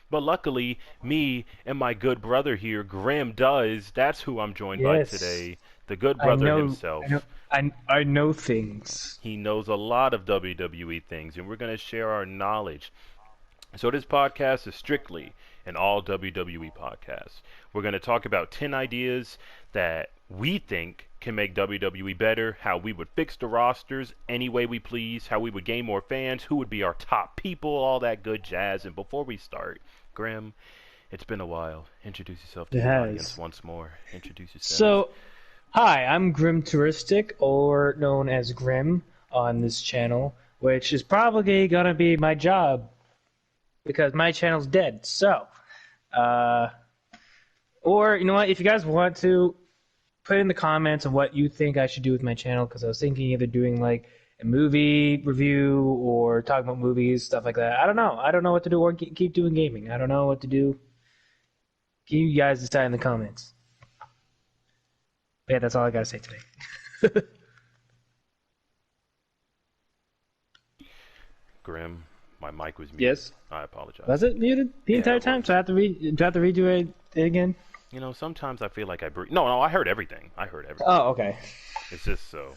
but luckily, me and my good brother here, Graham, does. That's who I'm joined by Yes, today. The good I brother know, himself. I know things. He knows a lot of WWE things, and we're going to share our knowledge. So this podcast is strictly an all WWE podcast. We're going to talk about 10 ideas that we think can make WWE better, how we would fix the rosters any way we please, how we would gain more fans, who would be our top people, all that good jazz. And before we start, Grim, it's been a while. Introduce yourself to It the audience has. once more. Introduce yourself. So, hi, I'm Grim Touristic, or known as Grim on this channel, which is probably gonna be my job because my channel's dead. So, uh, or you know what? If you guys want to, put in the comments of what you think I should do with my channel, because I was thinking either doing like a movie review or talking about movies, stuff like that. I don't know. I don't know what to do, or keep doing gaming. I don't know what to do. Can you guys decide in the comments? But yeah, that's all I gotta say today. Grim, my mic was muted. Yes. I apologize. Was it muted the Yeah, entire it time? was. So I have to do I have to redo it again? You know, sometimes I feel like I breathe. No, I heard everything. I heard everything. Oh, okay. It's just so,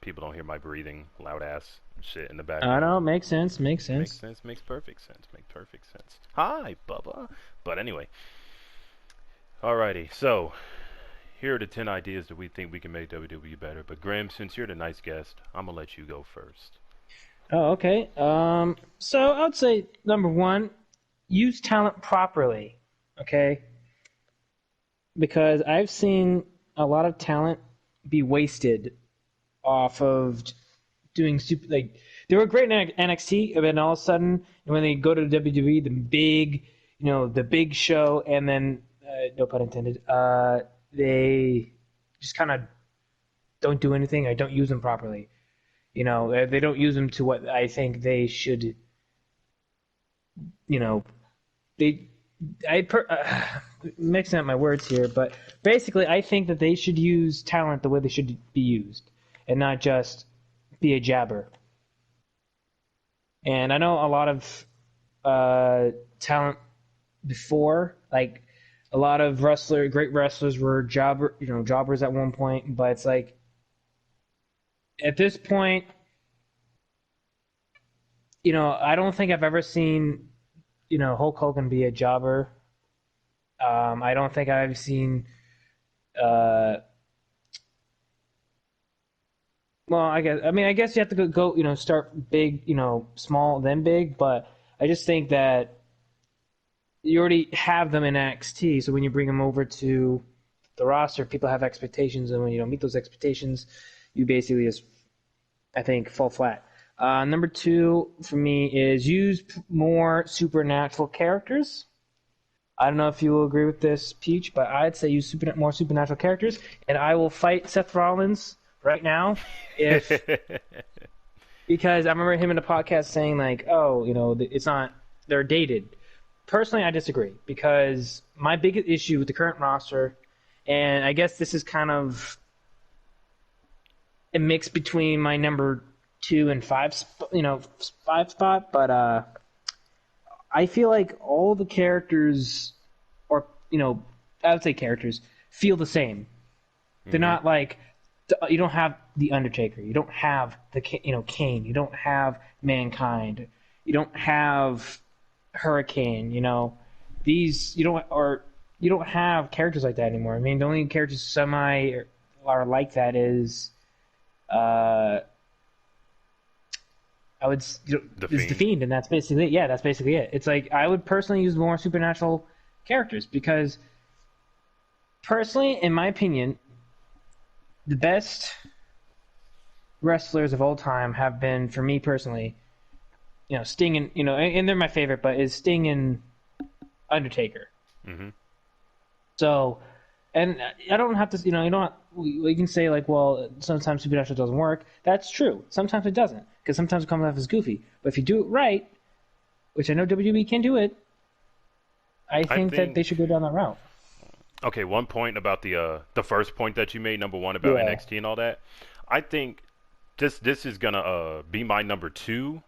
people don't hear my breathing, loud ass shit in the I background. know. Makes sense. Makes Makes sense. sense, makes perfect sense, makes perfect sense. Hi, Bubba. But anyway. Alrighty, so here are the 10 ideas that we think we can make WWE better. But Graham, since you're the nice guest, I'm gonna let you go first. Oh, okay. So I would say number one, use talent properly. Okay. Because I've seen a lot of talent be wasted off of doing super, like, they were great in NXT, and then all of a sudden, when they go to WWE, the big show, and then, no pun intended, they just kind of don't do anything or don't use them properly. They don't use them to what I think they should, they, mixing up my words here, but basically I think that they should use talent the way they should be used and not just be a jabber. And I know a lot of talent before, like a lot of great wrestlers were jobbers at one point, but it's like at this point, I don't think I've ever seen Hulk Hogan be a jobber. I don't think I've seen. Well, I guess you have to go. Start big. Small then big. But I just think that you already have them in NXT, so when you bring them over to the roster, people have expectations, and when you don't meet those expectations, you basically just, I think, fall flat. Number two for me is use more supernatural characters. I don't know if you will agree with this, Peach, but I'd say use more supernatural characters, and I will fight Seth Rollins right now because I remember him in the podcast saying like, "Oh, it's not, they're dated." Personally, I disagree because my biggest issue with the current roster, and I guess this is kind of a mix between my number 2 and 5, 5 spot, but I feel like all the characters, or I would say characters, feel the same. They're not like, you don't have the Undertaker, you don't have the Kane, you don't have Mankind, you don't have Hurricane. These you don't have characters like that anymore. I mean, the only characters semi are like that is is the Fiend, and that's basically it. Yeah, that's basically it. It's like I would personally use more supernatural characters because, personally, in my opinion, the best wrestlers of all time have been, for me personally, Sting and and they're my favorite, but is Sting and Undertaker. Mm-hmm. So, and I don't have to, we can say like, well, sometimes supernatural doesn't work. That's true. Sometimes it doesn't, because sometimes it comes off as goofy. But if you do it right, which I know WWE can do it, I think that they should go down that route. Okay, one point about the first point that you made, number one, about NXT and all that. I think this is gonna be my number 2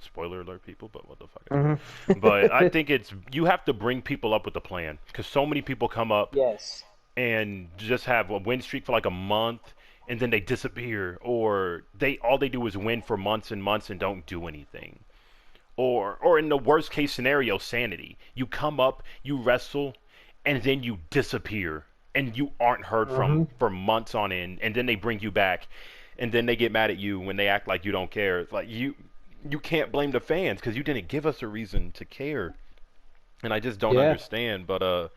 Spoiler alert, people, but what the fuck. Mm-hmm. But I think you have to bring people up with a plan, because so many people come up Yes. and just have a win streak for like a month, and then they disappear, or all they do is win for months and months and don't do anything. Or in the worst case scenario, sanity. You come up, you wrestle, and then you disappear, and you aren't heard from for months on end, and then they bring you back, and then they get mad at you when they act like you don't care. It's like you can't blame the fans because you didn't give us a reason to care, and I just don't understand. But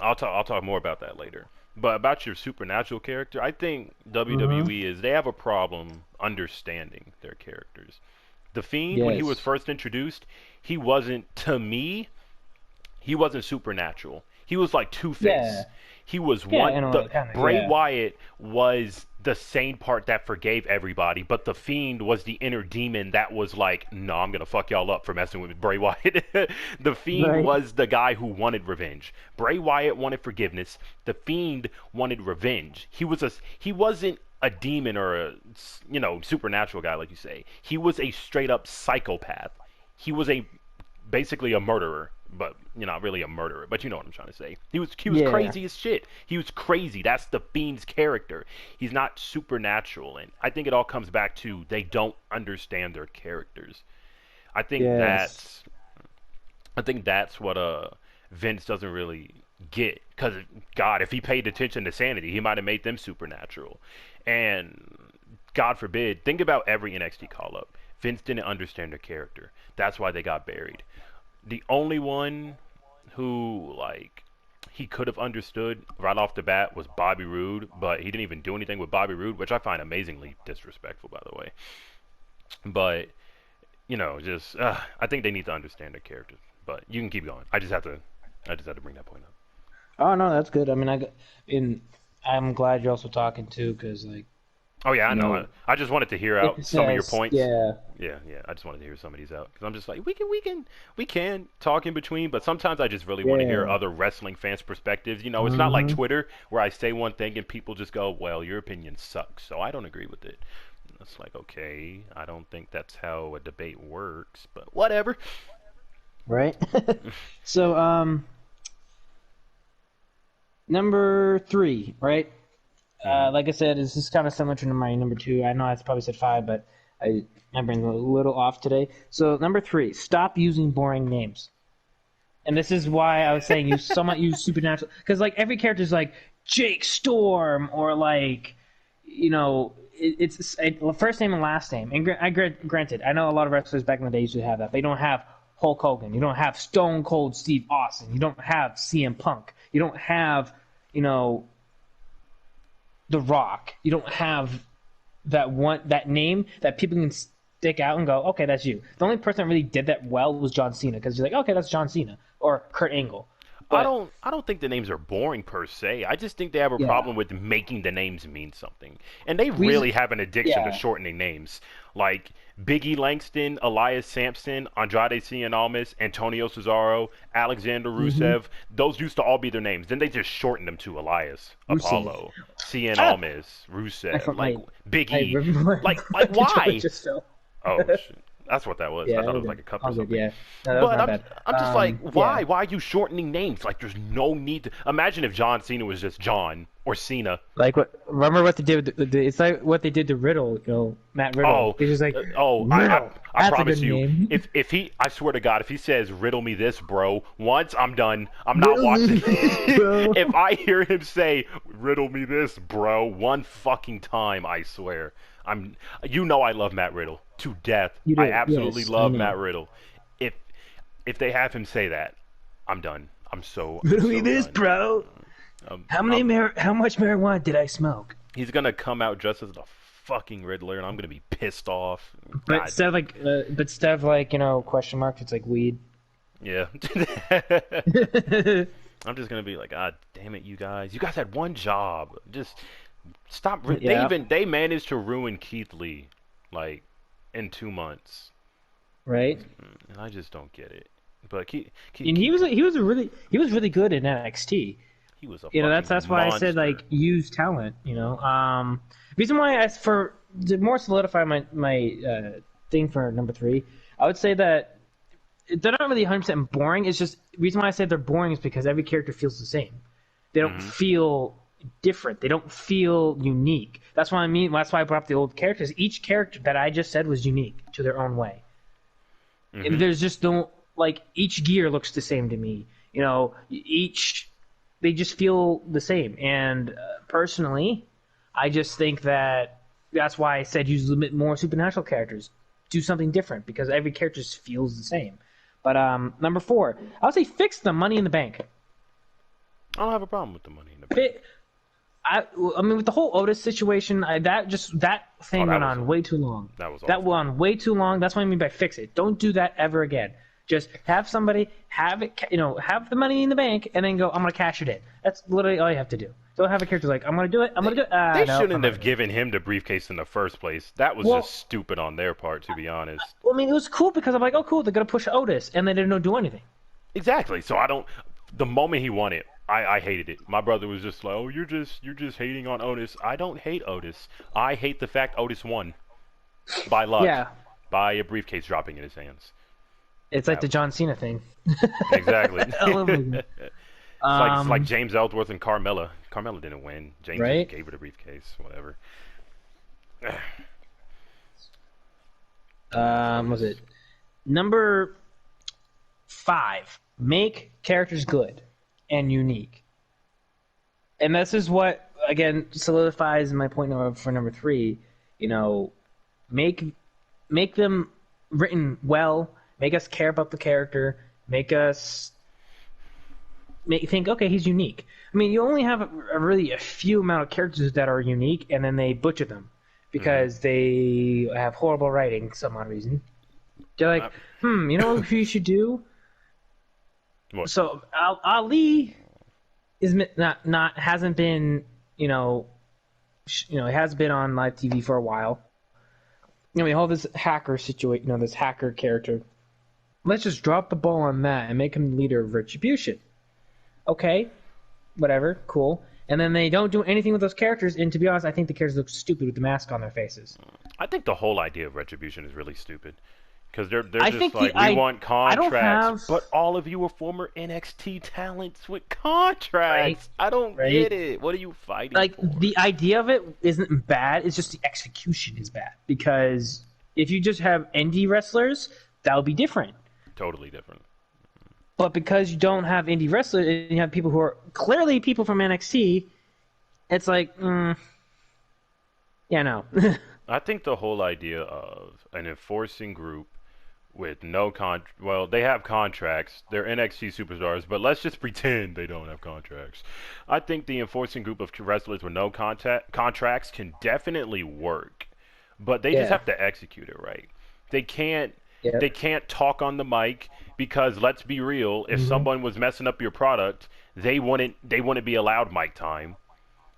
I'll talk more about that later. But about your supernatural character, I think WWE they have a problem understanding their characters. The Fiend, when he was first introduced, he wasn't, to me, he wasn't supernatural. He was like Two-Face. Yeah. He was Bray Wyatt was the sane part that forgave everybody, but the Fiend was the inner demon that was like, no, I'm gonna fuck y'all up for messing with Bray Wyatt. The Fiend was the guy who wanted revenge. Bray Wyatt wanted forgiveness. The Fiend wanted revenge. He wasn't a demon or a supernatural guy like you say. He was a straight up psychopath. He was basically a murderer, but not really a murderer, but you know what I'm trying to say. He was crazy as shit. He was crazy. That's the Fiend's character. He's not supernatural, and I think it all comes back to they don't understand their characters. I think that's what Vince doesn't really get, because God, if he paid attention to sanity, he might have made them supernatural. And God forbid, think about every NXT call up. Vince didn't understand their character. That's why they got buried. The only one who he could have understood right off the bat was Bobby Roode, but he didn't even do anything with Bobby Roode, which I find amazingly disrespectful, by the way. But I think they need to understand their characters. But you can keep going. I just had to bring that point up. Oh no, that's good. I mean, I'm glad you're also talking too, because Oh yeah, I know. I just wanted to hear out some of your points. Yeah. I just wanted to hear some of these out, because I'm just like, we can talk in between, but sometimes I just really want to hear other wrestling fans' perspectives. It's not like Twitter where I say one thing and people just go, "Well, your opinion sucks, so I don't agree with it." It's like, okay, I don't think that's how a debate works, but whatever. Right. So, number 3, right? Like I said, this is kind of similar to my number 2. I know I probably said 5, but my brain's a little off today. So number 3, stop using boring names. And this is why I was saying you somewhat use supernatural, because every character is like Jake Storm, or it's first name and last name. And granted, I know a lot of wrestlers back in the day used to have that. They don't have Hulk Hogan. You don't have Stone Cold Steve Austin. You don't have CM Punk. You don't have The Rock. You don't have that name that people can stick out and go, okay, that's you. The only person that really did that well was John Cena, because you're like, okay, that's John Cena, or Kurt Angle. But I don't think the names are boring per se. I just think they have a problem with making the names mean something. And they really have an addiction to shortening names. Like Biggie Langston, Elias Sampson, Andrade Cien Almas, Antonio Cesaro, Alexander Rusev. Those used to all be their names. Then they just shortened them to Elias, Apollo, Cien Almas, Rusev, Biggie. Like why? Oh, shit. That's what that was. I thought it was like a cup or something. Yeah. No, but I'm just like, why? Yeah. Why are you shortening names? There's no need to. Imagine if John Cena was just John or Cena. Remember what they did with it's like what they did to Riddle, Matt Riddle. Oh, he's just like, I promise you, if he, I swear to God, if he says "riddle me this, bro," once, I'm done. I'm not watching. If I hear him say "riddle me this, bro," one fucking time, I swear. I love Matt Riddle to death. I absolutely love Matt Riddle. If they have him say that, I'm done. I'm so riddle me this, bro. How much marijuana did I smoke? He's gonna come out dressed as the fucking Riddler, and I'm gonna be pissed off. But instead of question marks, it's like weed. Yeah. I'm just gonna be like, God damn it, you guys! You guys had one job. Just stop. They managed to ruin Keith Lee, in 2 months. Right. And I just don't get it. But he was really good in NXT. He was that's why monster. I said use talent. Reason why to more solidify my thing for number 3, I would say that they're not really 100% boring. It's just the reason why I say they're boring is because every character feels the same. They don't feel different. They don't feel unique. That's what I mean. That's why I brought up the old characters. Each character that I just said was unique to their own way. There's just each gear looks the same to me. You know, they just feel the same. And personally, I just think that's why I said use a little bit more supernatural characters. Do something different because every character just feels the same. But number 4, I would say fix the Money in the Bank. I don't have a problem with the Money in the Bank. I mean, with the whole Otis situation, that thing went on way too long. That went on way too long. That's what I mean by fix it. Don't do that ever again. Just have somebody have the Money in the Bank, and then go, I'm gonna cash it in. That's literally all you have to do. Don't have a character like, I'm gonna do it. They shouldn't have given him the briefcase in the first place. That was just stupid on their part, to be honest. I mean, it was cool because I'm like, oh, cool, they're gonna push Otis, and they didn't do anything. Exactly. So the moment he won it, I hated it. My brother was just like, oh, you're just hating on Otis. I don't hate Otis. I hate the fact Otis won by luck. Yeah. By a briefcase dropping in his hands. It's like the John Cena thing. Exactly. It's like James Ellsworth and Carmella. Carmella didn't win. James just gave her the briefcase. Whatever. Was it number 5? Make characters good and unique. And this is what, again, solidifies my point for number 3. You know, make them written well. Make us care about the character. Make us think, okay, he's unique. I mean, you only have a few amount of characters that are unique, and then they butcher them because they have horrible writing for some odd reason. They're like, you know who you should do? What? So Ali is hasn't been, he has been on live TV for a while. We have this hacker situation, this hacker character. Let's just drop the ball on that and make him the leader of Retribution. Okay, whatever, cool. And then they don't do anything with those characters, and to be honest, I think the characters look stupid with the mask on their faces. I think the whole idea of Retribution is really stupid. Because they're just like, we want contracts, but all of you are former NXT talents with contracts. I don't get it. What are you fighting for? The idea of it isn't bad, it's just the execution is bad. Because if you just have indie wrestlers, that would be different. Totally different. But because you don't have indie wrestlers, and you have people who are clearly people from NXT, it's like, no. I think the whole idea of an enforcing group with no they have contracts. They're NXT superstars, but let's just pretend they don't have contracts. I think the enforcing group of wrestlers with no contracts can definitely work, but they just have to execute it right. They can't. Yep. They can't talk on the mic because, let's be real, if someone was messing up your product, they wouldn't be allowed mic time.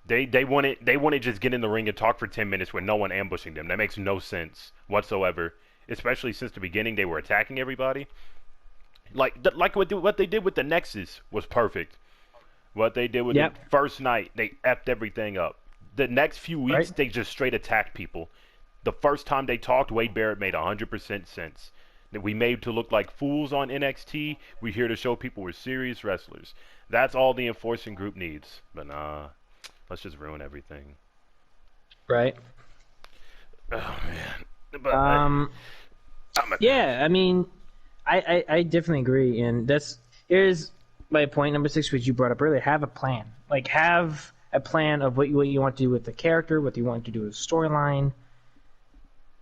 They wouldn't just get in the ring and talk for 10 minutes with no one ambushing them. That makes no sense whatsoever. Especially since the beginning, they were attacking everybody. Like what they did with the Nexus was perfect. What they did with the first night, they effed everything up. The next few weeks, they just straight attacked people. The first time they talked, Wade Barrett made 100% sense. That we made to look like fools on NXT. We're here to show people we're serious wrestlers. That's all the enforcing group needs. But nah, let's just ruin everything. Right. Oh man. But I mean, I definitely agree, and here's my point number 6, which you brought up earlier. Have a plan. Like, have a plan of what you want to do with the character, what you want to do with the storyline,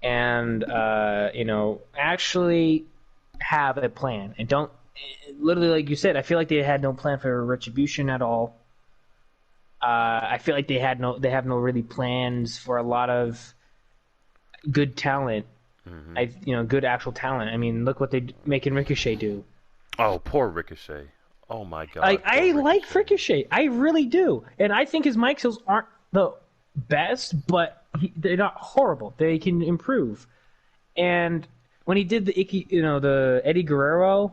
and actually have a plan. And don't literally, like you said, I feel like they had no plan for Retribution at all. I feel like they have no really plans for a lot of good talent, good actual talent. I mean, look what they're making Ricochet do. Oh, poor Ricochet. Oh my God. I like Ricochet. I really do, and I think his mic skills aren't the best, but they're not horrible. They can improve. And when he did the Eddie Guerrero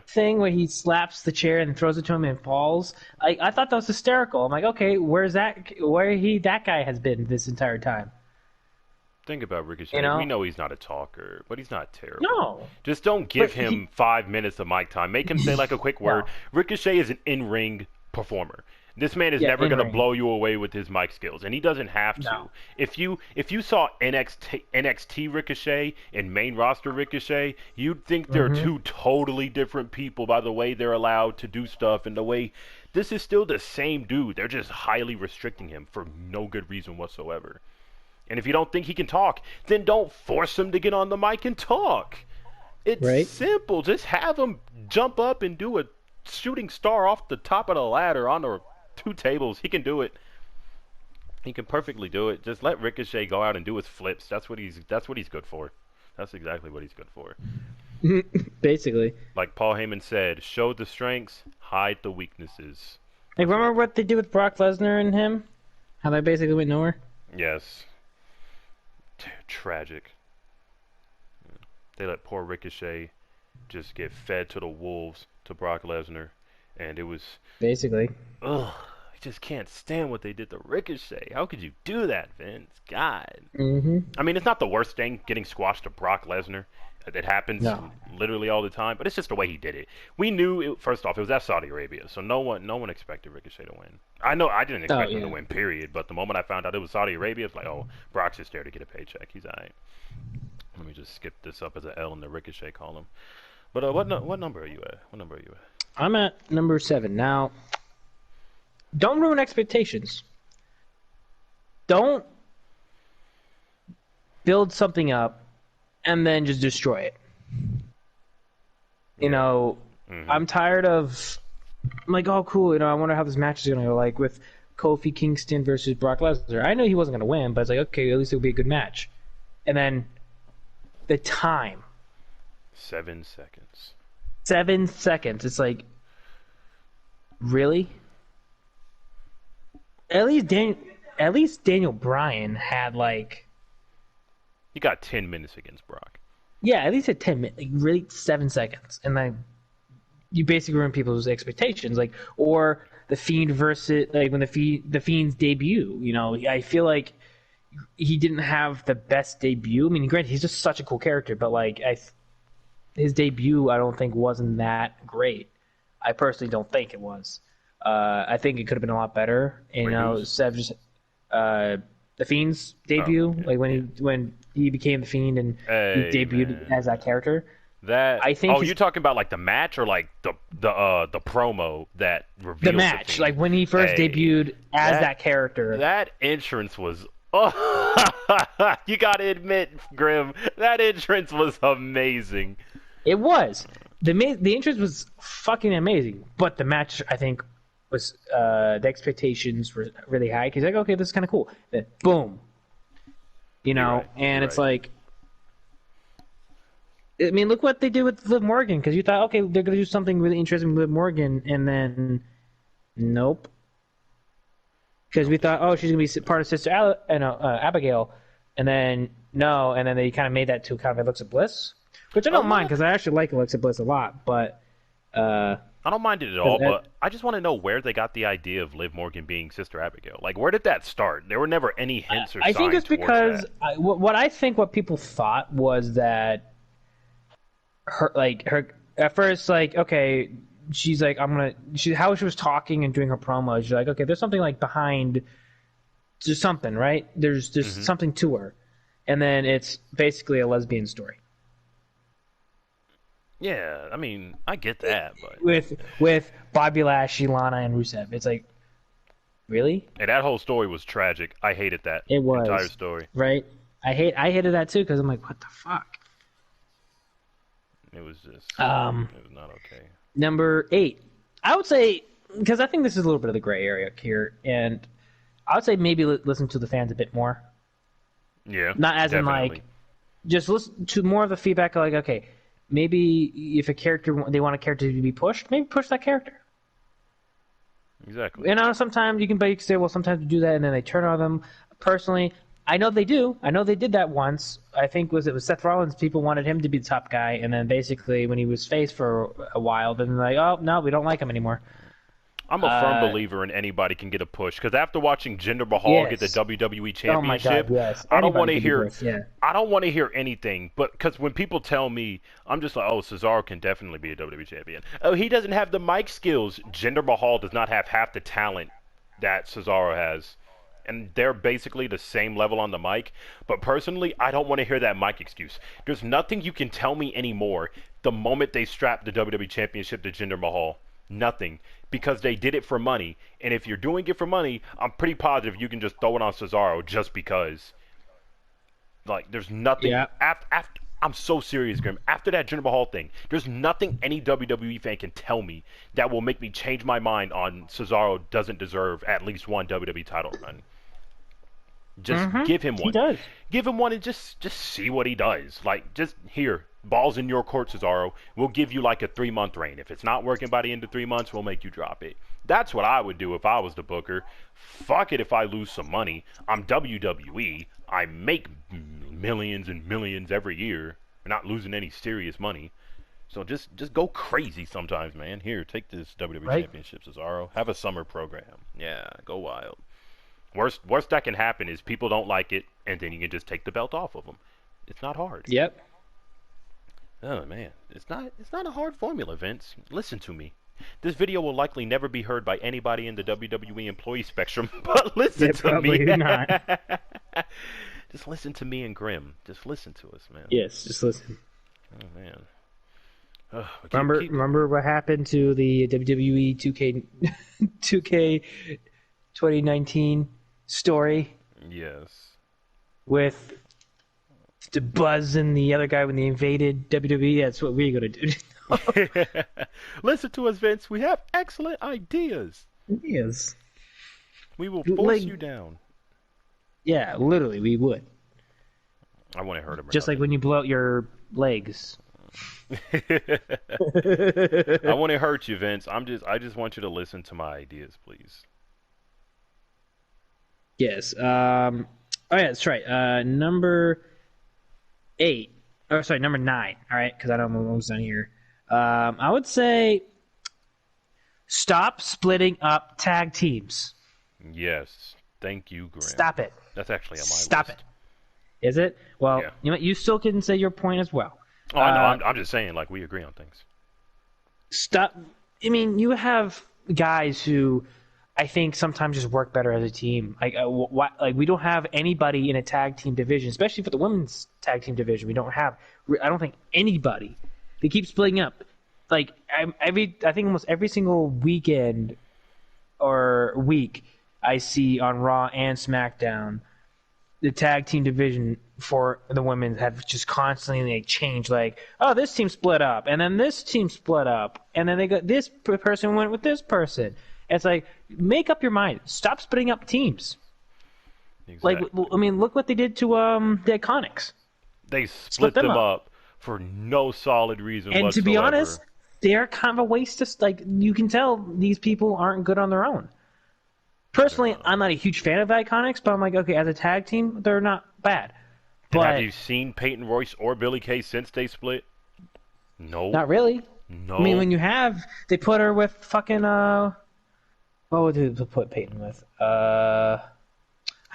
thing where he slaps the chair and throws it to him and falls, I thought that was hysterical. I'm like, okay, that guy has been this entire time. Think about Ricochet. You know? We know he's not a talker, but he's not terrible. No. Just don't give him 5 minutes of mic time. Make him say like a quick word. No. Ricochet is an in-ring performer. This man is never going to blow you away with his mic skills, and he doesn't have to. No. If you saw NXT Ricochet and main roster Ricochet, you'd think they're two totally different people by the way they're allowed to do stuff and the way this is still the same dude. They're just highly restricting him for no good reason whatsoever. And if you don't think he can talk, then don't force him to get on the mic and talk. It's simple. Just have him jump up and do a shooting star off the top of the ladder on the 2 tables. He can do it. He can perfectly do it. Just let Ricochet go out and do his flips. That's what he's good for. That's exactly what he's good for. Basically. Like Paul Heyman said, show the strengths, hide the weaknesses. Like, remember what they did with Brock Lesnar and him? How they basically went nowhere? Yes. Tragic. They let poor Ricochet just get fed to the wolves to Brock Lesnar, and it was basically. Ugh, I just can't stand what they did to Ricochet. How could you do that, Vince? God. I mean, it's not the worst thing getting squashed to Brock Lesnar. It happens literally all the time, but it's just the way he did it. We knew first off, it was at Saudi Arabia, so no one expected Ricochet to win. I know I didn't expect him to win, period. But the moment I found out it was Saudi Arabia, it's like, oh, Brock's just there to get a paycheck. He's alright. Let me just skip this up as an L in the Ricochet column. But what number are you at? What number are you at? I'm at number 7 now. Don't ruin expectations. Don't build something up and then just destroy it. You know, I'm tired of, I'm like, oh, cool, you know, I wonder how this match is going to go, like with Kofi Kingston versus Brock Lesnar. I knew he wasn't going to win, but it's like, okay, at least it'll be a good match. And then the time. 7 seconds. 7 seconds. It's like, really? At least Daniel Bryan had like. You got 10 minutes against Brock. Yeah, at least at 10 minutes. Like, really, 7 seconds, and like you basically ruin people's expectations. Like, or the Fiend versus like when the Fiend's debut. You know, I feel like he didn't have the best debut. I mean, granted, he's just such a cool character, but like his debut, I don't think wasn't that great. I personally don't think it was. I think it could have been a lot better. And, you know, Sev just the Fiend's debut, like when he became the Fiend and he debuted as that character. I think. Oh, you're talking about like the match or like the promo that revealed the match, like when he first debuted as that character. That entrance was. Oh, you gotta admit, Grim, that entrance was amazing. It was. The entrance was fucking amazing, but the match, I think, was the expectations were really high because like, okay, this is kind of cool. Then boom, you know, and it's like, I mean, look what they did with Liv Morgan because you thought, okay, they're gonna do something really interesting with Liv Morgan, and then nope, because we thought, oh, she's gonna be part of Sister Abigail, and then no, and then they kind of made that to kind of Alexa Bliss, which I don't mind because I actually like Alexa Bliss a lot, but. I don't mind it at all, but I just want to know where they got the idea of Liv Morgan being Sister Abigail. Like, where did that start? There were never any hints or signs. I think it's because what people thought was that her at first, like, okay, she's like, how she was talking and doing her promo. She's like, okay, there's something like behind, there's something, right? There's something to her, and then it's basically a lesbian story. Yeah, I mean, I get that, but with Bobby Lashley, Lana, and Rusev, it's like, really? And that whole story was tragic. I hated that entire story. Right? I hated that too because I'm like, what the fuck? It was just it was not okay. Number 8, I would say, because I think this is a little bit of the gray area here, and I would say maybe listen to the fans a bit more. Yeah, not as definitely. in like, just listen to more of the feedback. Like, okay. Maybe if they want a character to be pushed, maybe push that character. Exactly. You know, sometimes you can say, well, sometimes you do that, and then they turn on them. Personally, I know they do. I know they did that once. I think it was Seth Rollins. People wanted him to be the top guy, and then basically when he was face for a while, then they're like, oh, no, we don't like him anymore. I'm a firm believer in anybody can get a push because after watching Jinder Mahal get the Yes. WWE Oh my Championship, God, yes. I don't Anybody want to can be hear pushed, yeah. I don't want to hear anything. But because when people tell me, I'm just like, oh, Cesaro can definitely be a WWE Champion. Oh, he doesn't have the mic skills. Jinder Mahal does not have half the talent that Cesaro has. And they're basically the same level on the mic. But personally, I don't want to hear that mic excuse. There's nothing you can tell me anymore the moment they strap the WWE Championship to Jinder Mahal. Nothing. Because they did it for money. And if you're doing it for money, I'm pretty positive you can just throw it on Cesaro just because. Like, there's nothing. Yeah. I'm so serious, Grim. After that Jinder Mahal thing, there's nothing any WWE fan can tell me that will make me change my mind on Cesaro doesn't deserve at least one WWE title run. Just give him one. He does. Give him one and just see what he does. Like, just here, balls in your court, Cesaro. We'll give you like a 3-month reign. If it's not working by the end of 3 months, we'll make you drop it. That's what I would do if I was the booker. Fuck it if I lose some money. I'm WWE. I make millions and millions every year. We're not losing any serious money. So just go crazy sometimes, man. Here, take this WWE Championship, Cesaro. Have a summer program. Yeah, go wild. Worst that can happen is people don't like it, and then you can just take the belt off of them. It's not hard. Yep. Oh man, it's not a hard formula, Vince. Listen to me. This video will likely never be heard by anybody in the WWE employee spectrum, but listen to me. Not. Just listen to me and Grim. Just listen to us, man. Yes, just listen. Oh man. Remember what happened to the WWE 2K 2019 story? Yes. With the Buzz and the other guy when they invaded WWE? That's what we're going to do. Listen to us, Vince. We have excellent ideas. Yes. We will force you down. Yeah, literally, we would. I want to hurt him. Just like when you blow out your legs. I want to hurt you, Vince. I just want you to listen to my ideas, please. Yes. Oh yeah, that's right. Number 8. Oh, sorry, number 9. All right, because I don't know what was on here. I would say stop splitting up tag teams. Yes. Thank you, Graham. Stop it. That's actually on my list. Stop it. Is it? Well, yeah. You know what? You still can say your point as well. Oh, I know. I'm just saying, like, we agree on things. Stop. I mean, you have guys who I think sometimes just work better as a team. Like we don't have anybody in a tag team division, especially for the women's tag team division. We don't have. I don't think anybody. They keep splitting up. Like I think almost every single weekend or week I see on Raw and SmackDown, the tag team division for the women have just constantly changed. Like, oh, this team split up, and then this team split up, and then they got this person went with this person. It's like, make up your mind. Stop splitting up teams. Exactly. Like, I mean, look what they did to the Iconics. They split them up for no solid reason and whatsoever. To be honest, they're kind of a waste of, like, you can tell these people aren't good on their own. Personally, I'm not a huge fan of the Iconics, but I'm like, okay, as a tag team, they're not bad. But have you seen Peyton Royce or Billie Kay since they split? No. Not really. No. I mean, when you have, they put her with fucking, what would they put Peyton with? I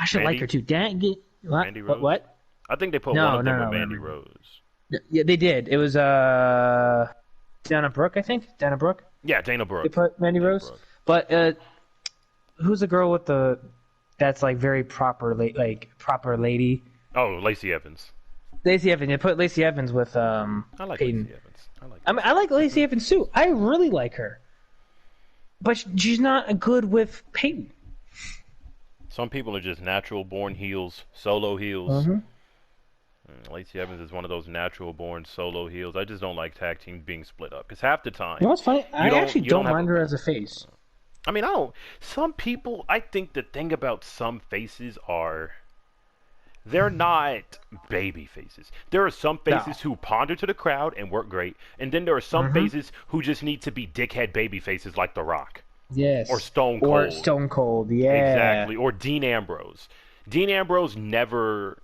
should like her too. Mandy Rose? What? I think they put one of them with Mandy Rose. Yeah, they did. It was Dana Brooke, I think. Dana Brooke. Yeah, Dana Brooke. They put Mandy Rose. Brooke. But who's the girl with that's like very proper lady? Oh, Lacey Evans. Lacey Evans. They put Lacey Evans with I like Peyton. Lacey Evans. I like Lacey Evans too. I really like her. But she's not good with Peyton. Some people are just natural born heels, solo heels. Mm-hmm. Lacey Evans is one of those natural born solo heels. I just don't like tag teams being split up. Because half the time... You know what's funny? I actually don't mind her as a face. I mean, some people, I think the thing about some faces are... They're not baby faces. There are some faces who ponder to the crowd and work great, and then there are some faces who just need to be dickhead baby faces like The Rock. Yes. Or Stone Cold. Or Stone Cold, yeah. Exactly. Or Dean Ambrose. Dean Ambrose never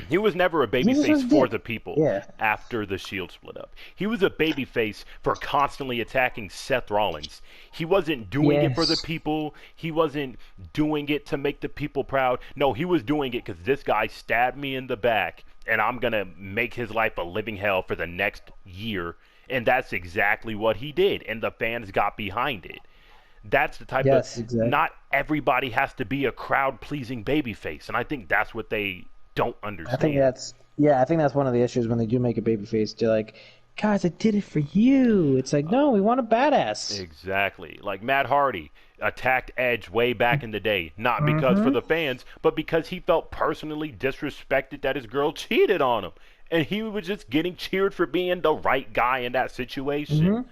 He was never a He was babyface just for dick. the people Yeah. after the Shield split up. He was a babyface for constantly attacking Seth Rollins. He wasn't doing it for the Yes. people. He wasn't doing it to make the people proud. No, he was doing it because this guy stabbed me in the back, and I'm going to make his life a living hell for the next year. And that's exactly what he did, and the fans got behind it. That's the type of... Yes, exactly. Not everybody has to be a crowd-pleasing babyface, and I think that's what they don't understand. I think that's one of the issues when they do make a babyface. They're like, guys, I did it for you. It's like, no, we want a badass. Exactly. Like Matt Hardy attacked Edge way back in the day, not because for the fans, but because he felt personally disrespected that his girl cheated on him. And he was just getting cheered for being the right guy in that situation.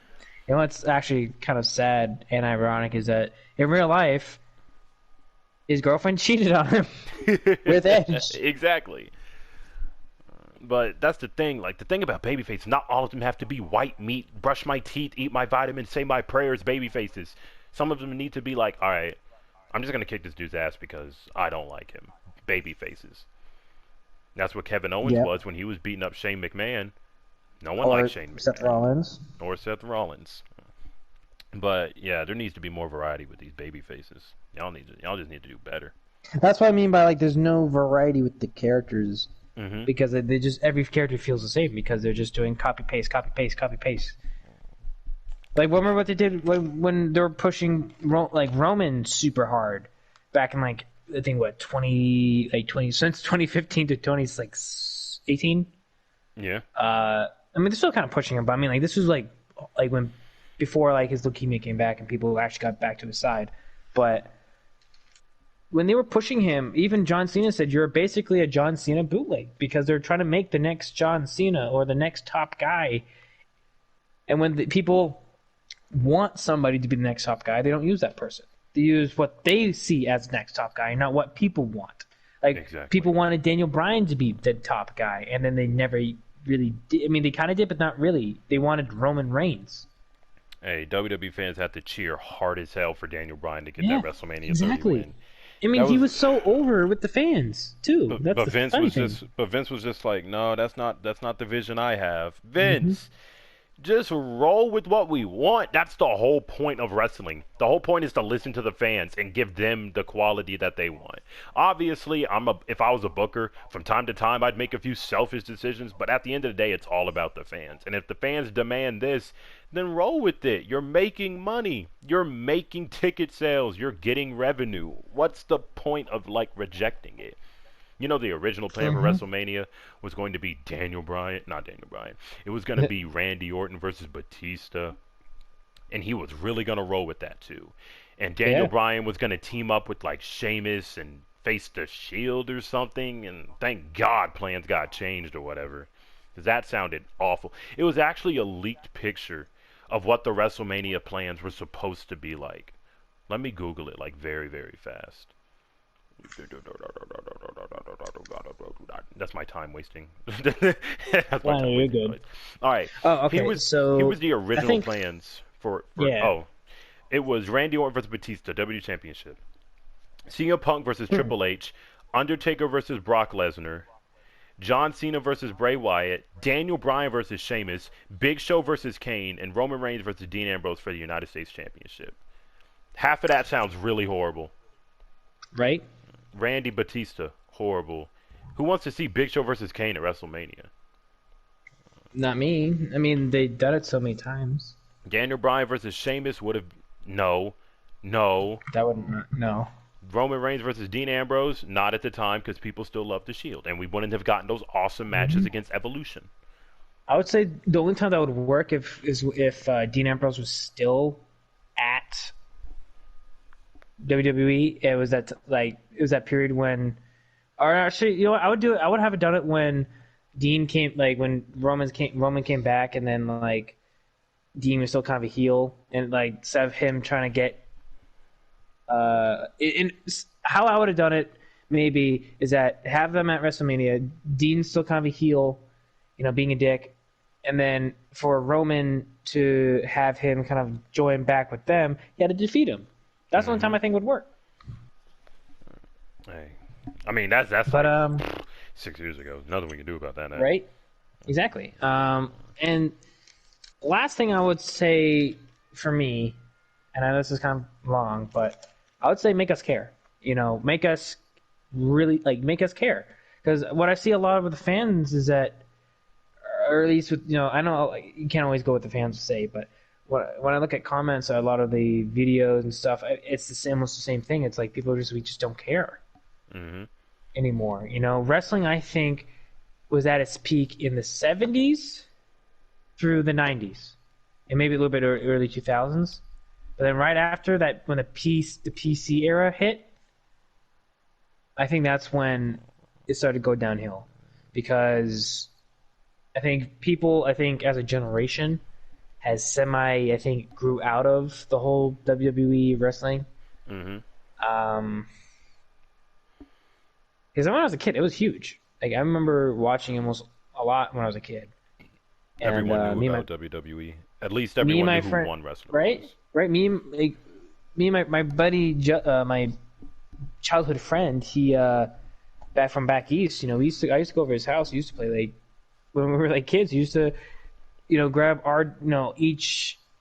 And what's actually kind of sad and ironic is that in real life, his girlfriend cheated on him with Edge. Exactly. But that's the thing. Like, the thing about babyface, not all of them have to be white meat, brush my teeth, eat my vitamins, say my prayers, babyfaces. Some of them need to be like, all right, I'm just going to kick this dude's ass because I don't like him. Babyfaces. That's what Kevin Owens was when he was beating up Shane McMahon. No one liked Shane McMahon. Seth Rollins. Or Seth Rollins. But, yeah, there needs to be more variety with these babyfaces. Y'all just need to do better. That's what I mean by, like, there's no variety with the characters. Mm-hmm. Because they just every character feels the same because they're just doing copy paste, copy paste, copy paste. Like remember what they did when they were pushing Roman super hard back in like I think what 20 since 2015 to 2018. Yeah. I mean they're still kind of pushing him, but I mean like this was like when before like his leukemia came back and people actually got back to his side, but. When they were pushing him, even John Cena said, you're basically a John Cena bootleg because they're trying to make the next John Cena or the next top guy. And when the people want somebody to be the next top guy, they don't use that person. They use what they see as the next top guy, not what people want. Like, exactly. People wanted Daniel Bryan to be the top guy, and then they never really did. I mean, they kind of did, but not really. They wanted Roman Reigns. Hey, WWE fans have to cheer hard as hell for Daniel Bryan to get that WrestleMania 30 win. I mean, he was so over with the fans too. But Vince was just like, no, that's not the vision I have. Vince, just roll with what we want. That's the whole point of wrestling. The whole point is to listen to the fans and give them the quality that they want. Obviously, if I was a booker, from time to time I'd make a few selfish decisions, but at the end of the day, it's all about the fans. And if the fans demand this, then roll with it. You're making money. You're making ticket sales. You're getting revenue. What's the point of rejecting it? You know, the original plan for WrestleMania was going to be not Daniel Bryan. It was going to be Randy Orton versus Batista. And he was really going to roll with that too. And Daniel Bryan was going to team up with Sheamus and face the Shield or something. And thank God plans got changed or whatever. Because that sounded awful. It was actually a leaked picture of what the WrestleMania plans were supposed to be like. Let me Google it very, very fast. That's my time wasting. That's my time you're good. All right. Oh, okay. He was the original plans for it was Randy Orton versus Batista, WWE Championship. CM Punk versus Triple H, Undertaker versus Brock Lesnar, John Cena versus Bray Wyatt, Daniel Bryan versus Sheamus, Big Show versus Kane, and Roman Reigns versus Dean Ambrose for the United States Championship. Half of that sounds really horrible. Right? Randy Batista, horrible. Who wants to see Big Show versus Kane at WrestleMania? Not me. I mean, they've done it so many times. Daniel Bryan versus Sheamus would have... No. That wouldn't... No. Roman Reigns versus Dean Ambrose, not at the time because people still love the Shield. And we wouldn't have gotten those awesome matches against Evolution. I would say the only time that would work if Dean Ambrose was still at WWE. It was that period when... Or actually, you know what? I would have done it when Dean came... when Roman came back and then, Dean was still kind of a heel. And, instead of him trying to get... how I would have done it maybe is that have them at WrestleMania, Dean's still kind of a heel, being a dick, and then for Roman to have him kind of join back with them, he had to defeat him. That's the only time I think would work. Hey. I mean, that's but 6 years ago. Nothing we can do about that now. right? Exactly. And last thing I would say for me, and I know this is kind of long, but I would say make us care. You know, make us really make us care. Because what I see a lot of the fans is that, or at least with, I know you can't always go with the fans say, but when I look at comments on a lot of the videos and stuff, it's almost the same thing. It's like we just don't care anymore. You know, wrestling I think was at its peak in the 70s through the 90s, and maybe a little bit early 2000s. But then right after that, when the PC era hit, I think that's when it started to go downhill, because I think people, as a generation, has grew out of the whole WWE wrestling. Because when I was a kid, it was huge. Like, I remember watching almost a lot when I was a kid. Everyone knew about WWE. At least everyone knew who one wrestler was. Right. Me and my buddy, my childhood friend, he back east. I used to go over his house. We used to play when we were kids. We used to, grab our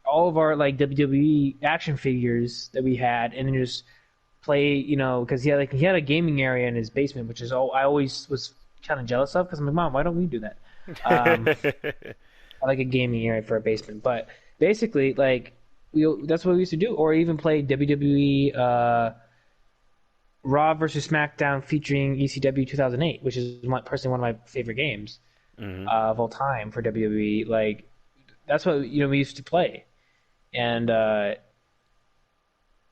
all of our WWE action figures that we had, and then just play. Because he had a gaming area in his basement, which is all I always was kind of jealous of. Because I'm like, Mom, why don't we do that? I like a gaming area for a basement, but basically, that's what we used to do, or even play WWE Raw versus SmackDown featuring ECW 2008, which is personally one of my favorite games of all time for WWE. That's what we used to play, and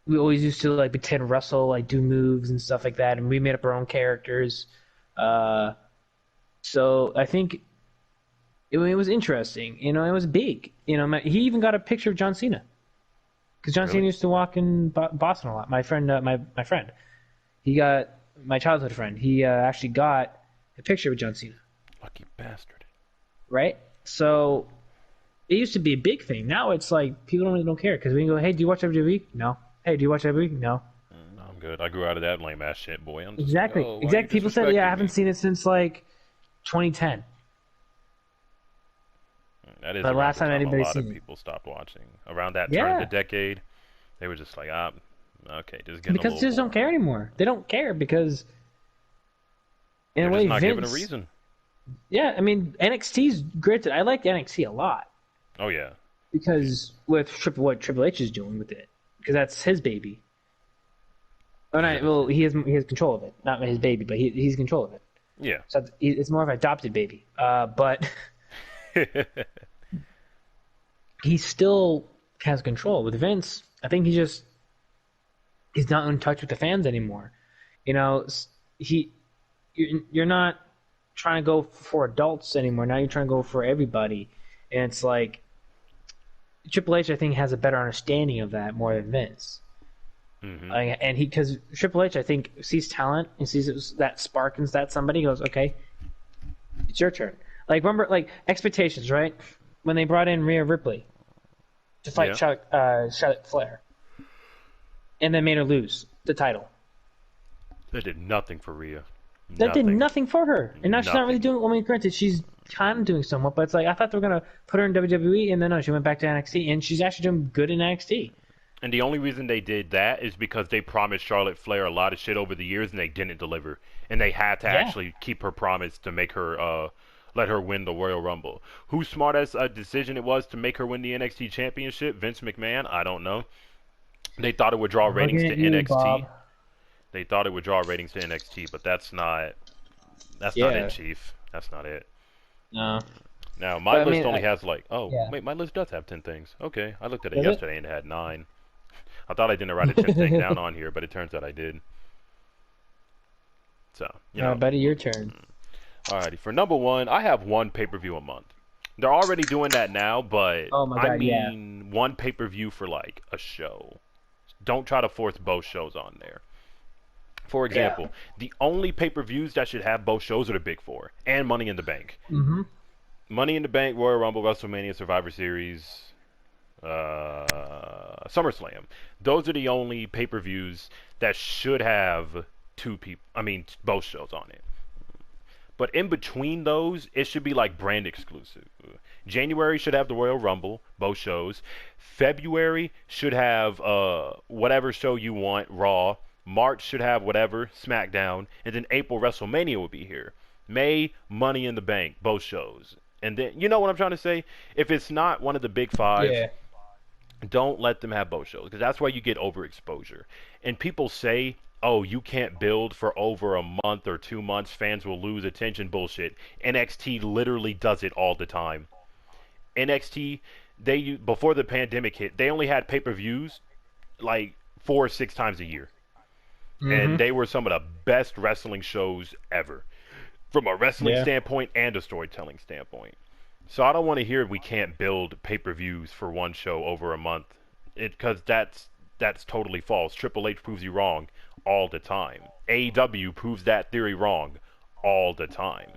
we always used to pretend wrestle, do moves and stuff like that, and we made up our own characters. So I think it was interesting. It was big. He even got a picture of John Cena, because John Cena used to walk in Boston a lot. My friend, my friend, my childhood friend. He actually got a picture with John Cena. Lucky bastard. Right. So it used to be a big thing. Now it's people don't care, because we can go, hey, do you watch WWE? No. Hey, do you watch WWE? No. I'm good. I grew out of that lame ass shit, boy. I'm just exactly. People said, I haven't seen it since 2010. That is the last time anybody a lot seen of it. people stopped watching. Around that turn of the decade, they were just okay, just getting because they just don't care anymore. They don't care because in they're a way, just not Vince, given a reason. Yeah, I mean, NXT's granted. I like NXT a lot. Oh yeah. Because with what Triple H is doing with it, because that's his baby. He has control of it, not his baby, but he's control of it. Yeah. So it's more of an adopted baby. But he still has control. With Vince, I think he's not in touch with the fans anymore. You're not trying to go for adults anymore. Now you're trying to go for everybody, and it's Triple H, I think, has a better understanding of that more than Vince. And because Triple H, I think, sees talent and sees that spark and that somebody goes, okay, it's your turn. Remember, expectations, right? When they brought in Rhea Ripley to fight Charlotte Flair, and then made her lose the title. They did nothing for Rhea. That did nothing for her, and now she's not really doing. I mean, granted, she's kind of doing somewhat, but it's I thought they were gonna put her in WWE, and then no, she went back to NXT, and she's actually doing good in NXT. And the only reason they did that is because they promised Charlotte Flair a lot of shit over the years, and they didn't deliver. And they had to actually keep her promise to make her, let her win the Royal Rumble. Whose smart ass decision it was to make her win the NXT Championship? Vince McMahon? I don't know. They thought it would draw ratings to NXT. Bob. They thought it would draw ratings to NXT, but that's not it, Chief. That's not it. No. Now, my list only has wait, my list does have 10 things. Okay, I looked at it yesterday and it had 9. I thought I didn't write a 10 thing down on here, but it turns out I did. So, Buddy, your turn. Alrighty, for number 1, I have one pay-per-view a month. They're already doing that now, but one pay-per-view for a show. Don't try to force both shows on there. For example, the only pay-per-views that should have both shows are the Big Four and Money in the Bank. Money in the Bank, Royal Rumble, WrestleMania, Survivor Series, SummerSlam. Those are the only pay-per-views that should have both shows on it. But in between those, it should be like brand exclusive. January should have the Royal Rumble, both shows. February should have whatever show you want, Raw. March should have whatever, SmackDown. And then April, WrestleMania will be here. May, Money in the Bank, both shows. And then, you know what I'm trying to say? If it's not one of the big five, Yeah. don't let them have both shows, because that's why you get overexposure. And people say, oh, you can't build for over a month or 2 months, fans will lose attention. Bullshit. NXT literally does it all the time. NXT, before the pandemic hit, they only had pay-per-views like 4 or 6 times a year. And they were some of the best wrestling shows ever, from a wrestling standpoint and a storytelling standpoint. So I don't want to hear we can't build pay-per-views for one show over a month, because that's totally false. Triple H proves you wrong all the time. AEW proves that theory wrong all the time.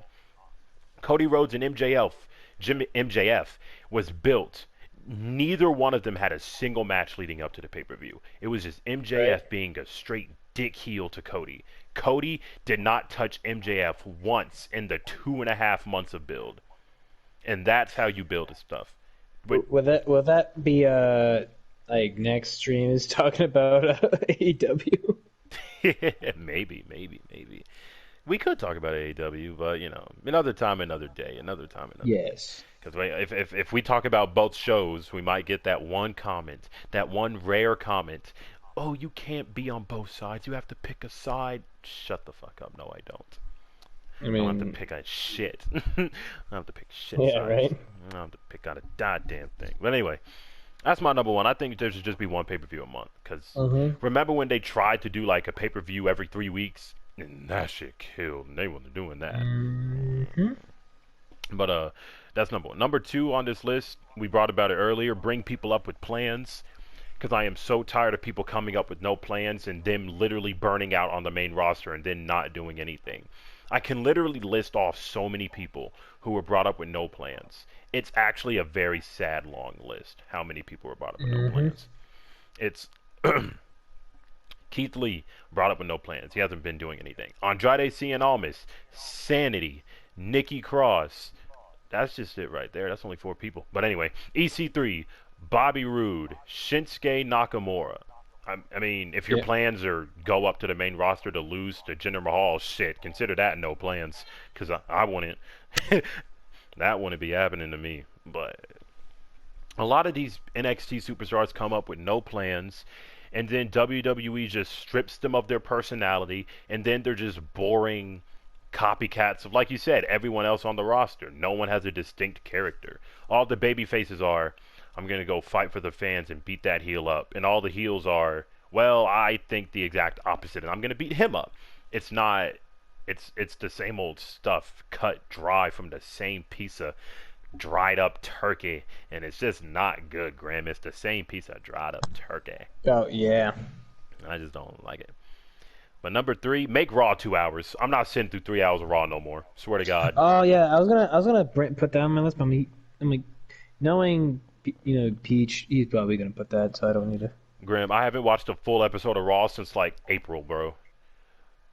Cody Rhodes and MJF was built. Neither one of them had a single match leading up to the pay-per-view. It was just MJF being a straight dick heel to Cody. Cody did not touch MJF once in the 2.5 months of build. And that's how you build this stuff. But Will that be like next stream is talking about AEW? maybe. We could talk about AEW, but another time, another day, Yes. Because if we talk about both shows, we might get that one comment, that one rare comment. Oh, you can't be on both sides. You have to pick a side. Shut the fuck up. No, I don't. I don't have to pick on shit. I don't have to pick shit Yeah, sides. right. I don't have to pick on a goddamn thing. But anyway, that's my number one. I think there should just be one pay-per-view a month. Because remember when they tried to do like a pay-per-view every 3 weeks? And that shit killed. And they weren't doing that. But that's number one. Number two on this list, we brought about it earlier, bring people up with plans. Because I am so tired of people coming up with no plans and them literally burning out on the main roster and then not doing anything. I can literally list off so many people who were brought up with no plans. It's actually a very sad long list how many people were brought up with no plans. It's Keith Lee, brought up with no plans. He hasn't been doing anything. Andrade Cien Almas, Sanity, Nikki Cross. That's just it right there. That's only 4 people. But anyway, EC3, Bobby Roode, Shinsuke Nakamura. I mean, if your plans are go up to the main roster to lose to Jinder Mahal, shit, consider that no plans. Because I wouldn't. That wouldn't be happening to me. But a lot of these NXT superstars come up with no plans, and then WWE just strips them of their personality, and then they're just boring copycats of, like you said, everyone else on the roster. No one has a distinct character. All the baby faces are, I'm going to go fight for the fans and beat that heel up. And all the heels are, well, I think the exact opposite, and I'm going to beat him up. It's not, it's the same old stuff cut dry from the same piece of dried up turkey, and it's just not good, Graham. It's the same piece of dried up turkey. Oh, yeah. I just don't like it. But number 3, make Raw 2 hours. I'm not sitting through 3 hours of Raw no more. Swear to God. Oh yeah, I was gonna put that on my list, but I'm like, knowing Peach, he's probably gonna put that, so I don't need to. Graham, I haven't watched a full episode of Raw since like April, bro.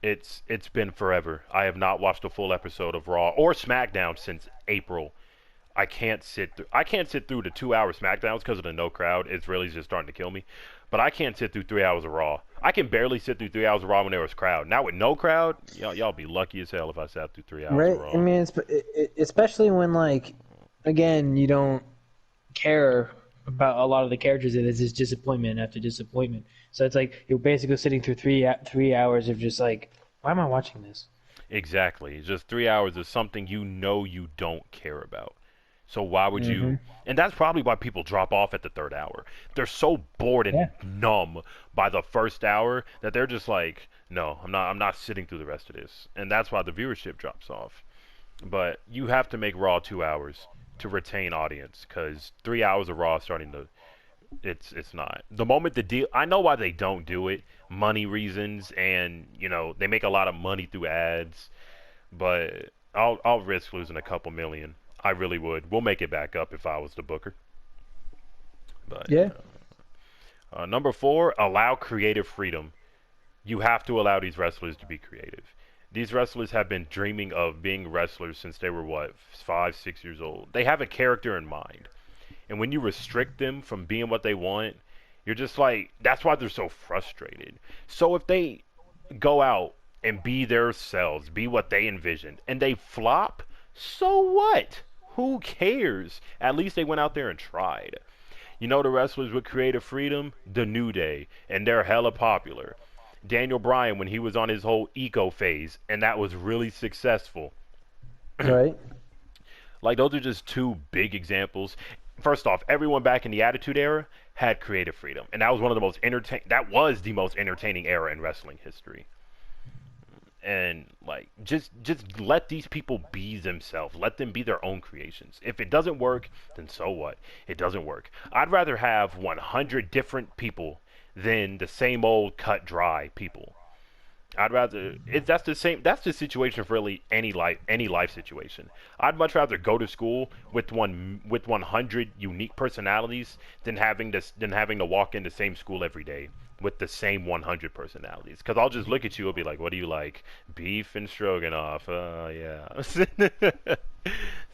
It's been forever. I have not watched a full episode of Raw or SmackDown since April. I can't sit through the 2 hour SmackDowns because of the no crowd. It's really just starting to kill me. But I can't sit through 3 hours of Raw. I can barely sit through 3 hours of Raw when there was crowd. Now with no crowd, y'all be lucky as hell if I sat through 3 hours of Raw. I mean, especially when, like, again, you don't care about a lot of the characters. It's just disappointment after disappointment. So it's like you're basically sitting through 3 hours of just like, why am I watching this? Exactly. It's just 3 hours of something you don't care about. So why would you? And that's probably why people drop off at the 3rd hour. They're so bored and numb by the 1st hour that they're just like, no, I'm not sitting through the rest of this. And that's why the viewership drops off. But you have to make Raw 2 hours to retain audience, because 3 hours of Raw is starting to, it's not. The moment the deal, I know why they don't do it, money reasons, and they make a lot of money through ads. But I'll risk losing a couple million. I really would. We'll make it back up if I was the booker. But number 4, allow creative freedom. You have to allow these wrestlers to be creative. These wrestlers have been dreaming of being wrestlers since they were, what, 5, 6 years old. They have a character in mind. And when you restrict them from being what they want, you're just like, that's why they're so frustrated. So if they go out and be themselves, be what they envisioned, and they flop, so what? Who cares? At least they went out there and tried. You know the wrestlers with creative freedom? The New Day, and they're hella popular. Daniel Bryan when he was on his whole eco phase, and that was really successful. Right. Like, those are just two big examples. First off, everyone back in the Attitude Era had creative freedom, and that was one of the most the most entertaining era in wrestling history. And like, just let these people be themselves. Let them be their own creations. If it doesn't work, then so what? It doesn't work. I'd rather have 100 different people than the same old cut dry people. I'd rather that's the situation for really any life situation. I'd much rather go to school with 100 unique personalities than having to walk in the same school every day with the same 100 personalities. Because I'll just look at you and be like, what do you like? Beef and stroganoff. Yeah.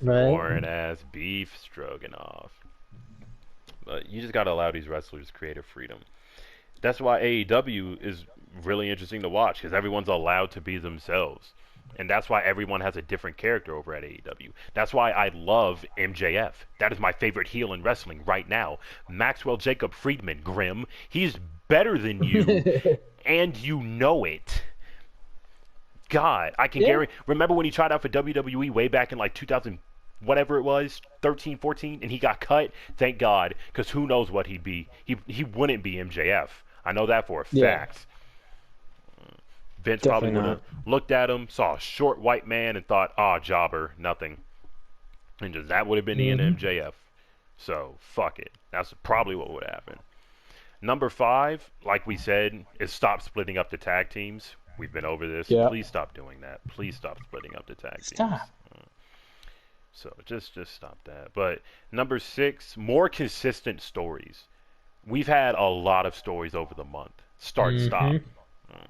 Right. Boring ass beef stroganoff. But you just gotta allow these wrestlers creative freedom. That's why AEW is really interesting to watch, because everyone's allowed to be themselves. And that's why everyone has a different character over at AEW. That's why I love MJF. That is my favorite heel in wrestling right now. Maxwell Jacob Friedman, Grim. He's better than you, and you know it. God, I can guarantee. Remember when he tried out for WWE way back in like 2000, whatever it was, 13, 14, and he got cut? Thank God, because who knows what he'd be. He wouldn't be MJF. I know that for a fact. Vince Definitely probably would have looked at him, saw a short white man, and thought, jobber, nothing. And just that would have been the end of MJF. So, fuck it. That's probably what would happen. Number 5, like we said, is stop splitting up the tag teams. We've been over this. Yeah. Please stop doing that. Please stop splitting up the tag teams. Stop. So, just stop that. But number 6, more consistent stories. We've had a lot of stories over the month. Start, stop.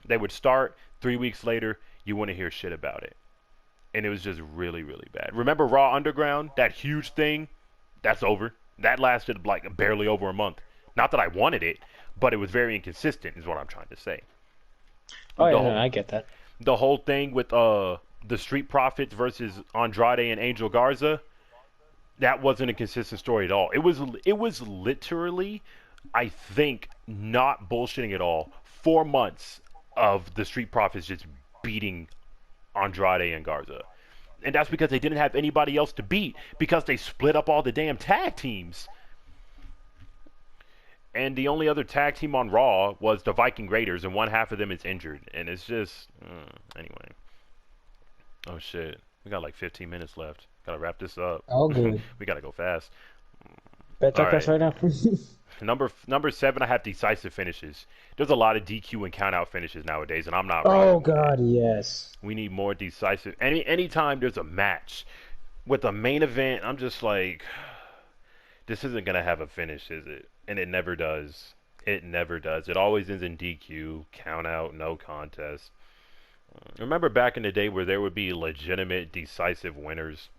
They would start, 3 weeks later, you wouldn't hear shit about it. And it was just really, really bad. Remember Raw Underground? That huge thing? That's over. That lasted like barely over a month. Not that I wanted it, but it was very inconsistent is what I'm trying to say. Oh, yeah, I get that. The whole thing with the Street Profits versus Andrade and Angel Garza, that wasn't a consistent story at all. It was literally, I think, not bullshitting at all, 4 months of the Street Profits just beating Andrade and Garza. And that's because they didn't have anybody else to beat, because they split up all the damn tag teams. And the only other tag team on Raw was the Viking Raiders, and one half of them is injured. And it's just, anyway. Oh shit, we got like 15 minutes left. Gotta wrap this up. Oh, good. We gotta go fast. Better talk fast right now. Number 7, I have decisive finishes. There's a lot of DQ and count out finishes nowadays, and I'm not. Oh God, yes. We need more decisive. Anytime there's a match with a main event, I'm just like, this isn't gonna have a finish, is it? And it never does. It never does. It always ends in DQ, count out, no contest. Remember back in the day where there would be legitimate decisive winners?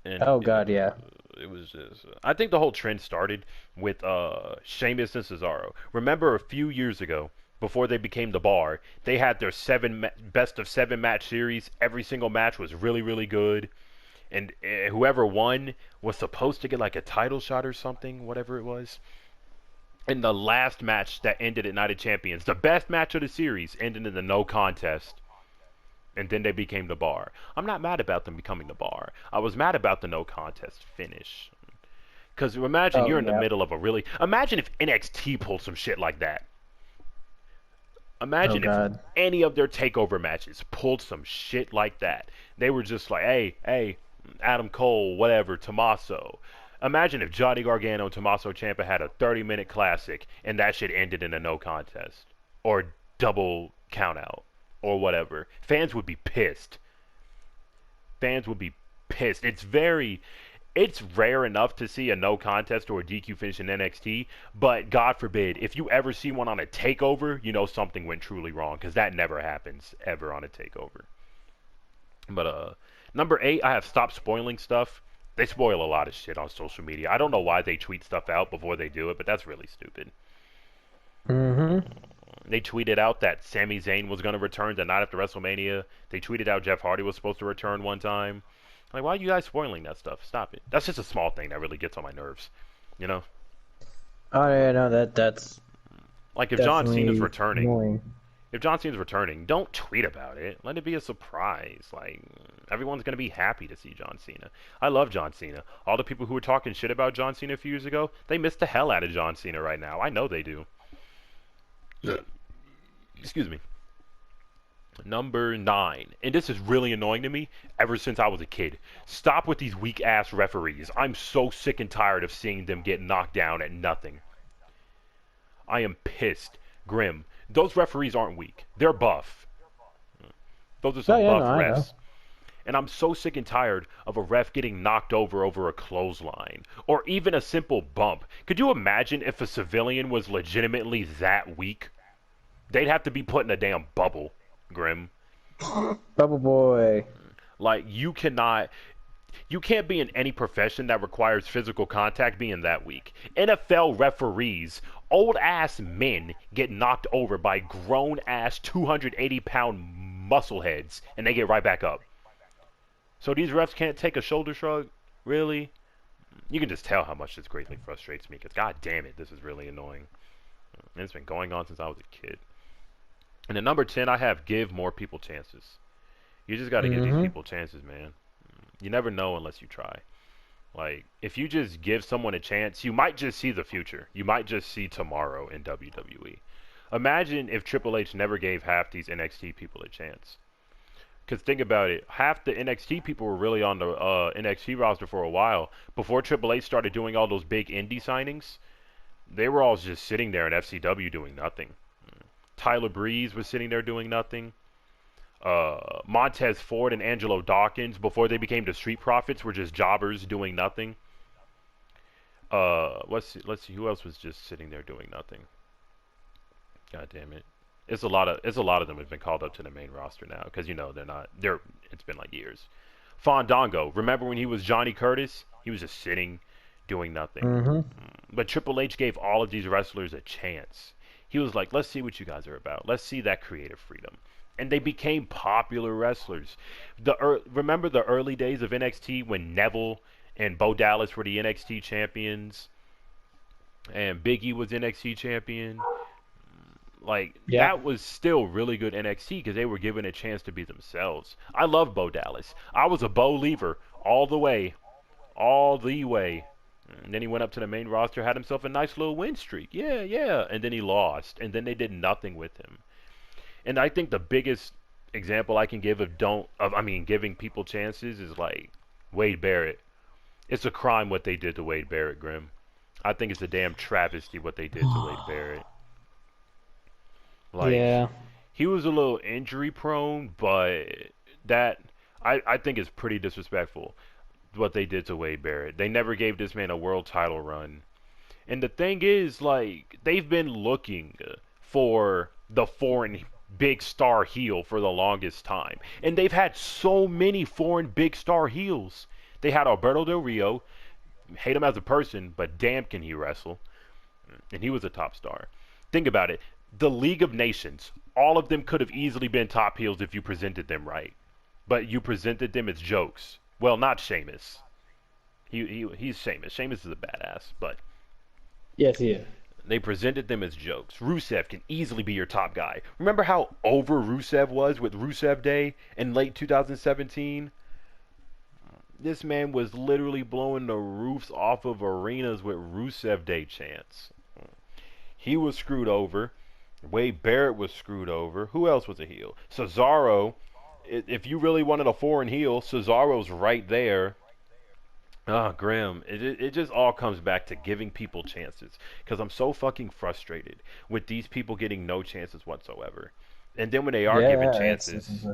And oh God, yeah. It was just, I think the whole trend started with Sheamus and Cesaro. Remember a few years ago, before they became the Bar, they had their best of 7 match series. Every single match was really, really good. And whoever won was supposed to get like a title shot or something, whatever it was. And the last match that ended at Night of Champions, the best match of the series, ended in the no contest. And then they became the Bar. I'm not mad about them becoming the Bar. I was mad about the no contest finish. Because imagine you're in the middle of a really... Imagine if NXT pulled some shit like that. Imagine if any of their takeover matches pulled some shit like that. They were just like, hey, Adam Cole, whatever, Tommaso. Imagine if Johnny Gargano and Tommaso Ciampa had a 30-minute classic and that shit ended in a no contest. Or double count out. Or whatever. Fans would be pissed. Fans would be pissed. It's very... it's rare enough to see a no contest or a DQ finish in NXT, but God forbid, if you ever see one on a takeover, you know something went truly wrong, because that never happens ever on a takeover. But number 8, I have stopped spoiling stuff. They spoil a lot of shit on social media. I don't know why they tweet stuff out before they do it, but that's really stupid. Mm-hmm. They tweeted out that Sami Zayn was going to return the night after WrestleMania. They tweeted out Jeff Hardy was supposed to return one time. Like, why are you guys spoiling that stuff? Stop it. That's just a small thing that really gets on my nerves. You know? Oh yeah, no, that's Like, if John Cena's returning, annoying. if John Cena's returning, don't tweet about it. Let it be a surprise. Like, everyone's going to be happy to see John Cena. I love John Cena. All the people who were talking shit about John Cena a few years ago, they miss the hell out of John Cena right now. I know they do. Excuse me. Number 9, and this is really annoying to me ever since I was a kid. Stop with these weak ass referees. I'm so sick and tired of seeing them get knocked down at nothing. I am pissed. Grim. Those referees aren't weak. They're buff. Those are some buff refs. And I'm so sick and tired of a ref getting knocked over a clothesline. Or even a simple bump. Could you imagine if a civilian was legitimately that weak? They'd have to be put in a damn bubble. Grim. Bubble boy. Like, you can't be in any profession that requires physical contact being that weak. NFL referees, old ass men, get knocked over by grown ass 280-pound muscleheads, and they get right back up. So these refs can't take a shoulder shrug? Really? You can just tell how much this greatly frustrates me, because god damn it, this is really annoying. And it's been going on since I was a kid. And at number 10, I have give more people chances. You just got to give these people chances, man. You never know unless you try. Like, if you just give someone a chance, you might just see the future. You might just see tomorrow in WWE. Imagine if Triple H never gave half these NXT people a chance. Because think about it. Half the NXT people were really on the NXT roster for a while. Before Triple H started doing all those big indie signings, they were all just sitting there in FCW doing nothing. Tyler Breeze was sitting there doing nothing. Montez Ford and Angelo Dawkins, before they became the Street Profits, were just jobbers doing nothing. Let's see who else was just sitting there doing nothing. God damn it. It's a lot of them have been called up to the main roster now, because it's been like years. Fandango, remember when he was Johnny Curtis? He was just sitting doing nothing. But Triple H gave all of these wrestlers a chance. He was like, let's see what you guys are about. Let's see that creative freedom. And they became popular wrestlers. Remember the early days of NXT when Neville and Bo Dallas were the NXT champions? And Big E was NXT champion? Like, that was still really good NXT because they were given a chance to be themselves. I love Bo Dallas. I was a Bo lever all the way. All the way. And then he went up to the main roster, had himself a nice little win streak. Yeah. And then he lost. And then they did nothing with him. And I think the biggest example I can give of giving people chances is like Wade Barrett. It's a crime what they did to Wade Barrett, Grim. I think it's a damn travesty what they did to Wade Barrett. Like, he was a little injury prone, but that I think is pretty disrespectful. What they did to Wade Barrett. They never gave this man a world title run. And the thing is, like, they've been looking for the foreign big star heel for the longest time. And they've had so many foreign big star heels. They had Alberto Del Rio. Hate him as a person, but damn can he wrestle. And he was a top star. Think about it. The League of Nations, all of them could have easily been top heels if you presented them right. But you presented them as jokes. Well, not Sheamus. He's Sheamus. Sheamus is a badass, but yes, he is. They presented them as jokes. Rusev can easily be your top guy. Remember how over Rusev was with Rusev Day in late 2017? This man was literally blowing the roofs off of arenas with Rusev Day chants. He was screwed over. Wade Barrett was screwed over. Who else was a heel? Cesaro. If you really wanted a foreign heel, Cesaro's right there. Grim. It just all comes back to giving people chances. Because I'm so fucking frustrated with these people getting no chances whatsoever. And then when they are given chances,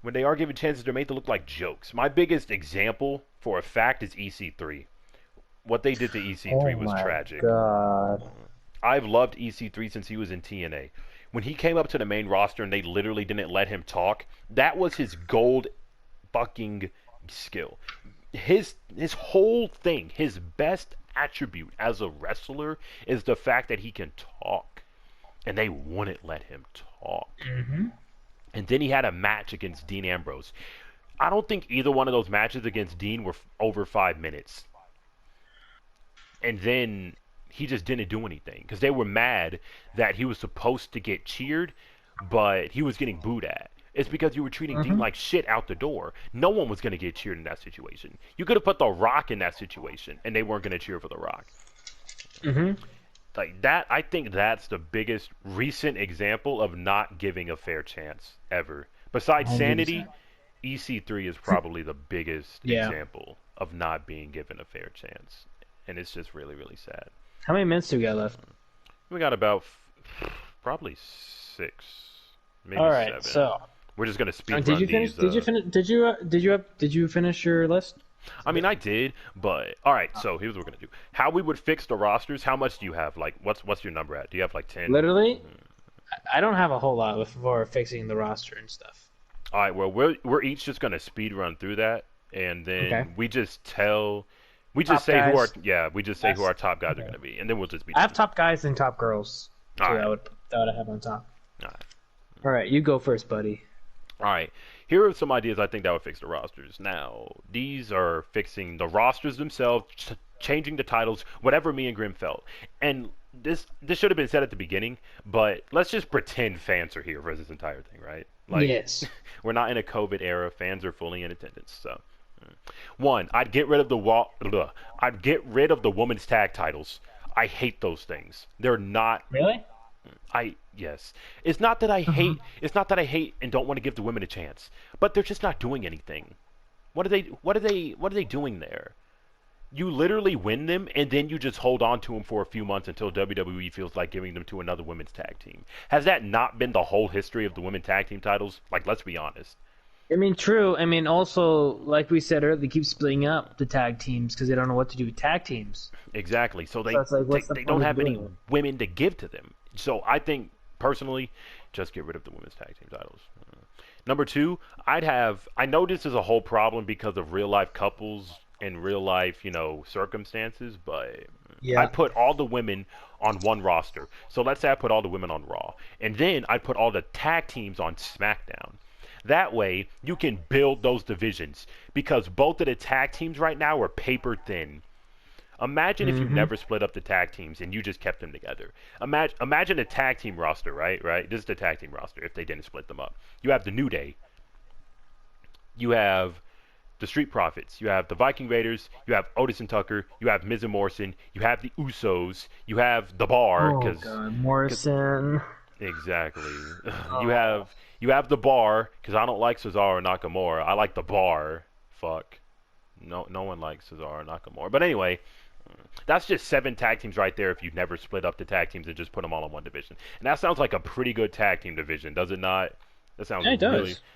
When they are given chances, they're made to look like jokes. My biggest example, for a fact, is EC3. What they did to EC3 was tragic. God. I've loved EC3 since he was in TNA. When he came up to the main roster and they literally didn't let him talk, that was his gold fucking skill. His whole thing, his best attribute as a wrestler is the fact that he can talk. And they wouldn't let him talk. Mm-hmm. And then he had a match against Dean Ambrose. I don't think either one of those matches against Dean were over 5 minutes. And then he just didn't do anything because they were mad that he was supposed to get cheered, but he was getting booed at. It's because you were treating Dean like shit out the door. No one was going to get cheered in that situation. You could have put The Rock in that situation, and they weren't going to cheer for The Rock. Mm-hmm. Like that, I think that's the biggest recent example of not giving a fair chance ever. Besides 100%. Sanity, EC3 is probably the biggest example of not being given a fair chance. And it's just really, really sad. How many minutes do we got left? We got about probably 6, maybe 7. All right, so we're just gonna speed did run you finish? these. Did you finish your list? I mean, I did, but all right. So here's what we're gonna do: how we would fix the rosters. How much do you have? Like, what's your number at? Do you have like 10? Literally, I don't have a whole lot for fixing the roster and stuff. All right. Well, we're each just gonna speed run through that, and then we just tell. We just say who our we just say who our top guys are going to be, and then we'll just be. I have top guys and top girls. So that would I have on top. All right, you go first, buddy. All right, here are some ideas I think that would fix the rosters. Now, these are fixing the rosters themselves, changing the titles, whatever me and Grim felt. And this should have been said at the beginning, but let's just pretend fans are here for this entire thing, right? Like, yes. We're not in a COVID era. Fans are fully in attendance, so. One, I'd get rid of the women's tag titles. I hate those things. They're not really. Yes. It's not that I hate. It's not that I hate and don't want to give the women a chance, but they're just not doing anything. What are they doing there? You literally win them, and then you just hold on to them for a few months until WWE feels like giving them to another women's tag team. Has that not been the whole history of the women's tag team titles? Like, let's be honest. I mean, true. I mean, also, like we said earlier, they keep splitting up the tag teams because they don't know what to do with tag teams. Exactly. So they don't have any women to give to them. So I think, personally, just get rid of the women's tag team titles. Number 2, I know this is a whole problem because of real-life couples and real-life, circumstances, but I put all the women on one roster. So let's say I put all the women on Raw. And then I put all the tag teams on SmackDown. That way, you can build those divisions because both of the tag teams right now are paper thin. Imagine if you never split up the tag teams and you just kept them together. Imagine a tag team roster, right? This is the tag team roster if they didn't split them up. You have the New Day. You have the Street Profits. You have the Viking Raiders. You have Otis and Tucker. You have Miz and Morrison. You have the Usos. You have the Bar. Oh, God. Morrison. Exactly. You have the Bar, because I don't like Cesaro and Nakamura. I like the Bar. Fuck. No one likes Cesaro and Nakamura. But anyway, that's just 7 tag teams right there if you never split up the tag teams and just put them all in one division. And that sounds like a pretty good tag team division, does it not? That sounds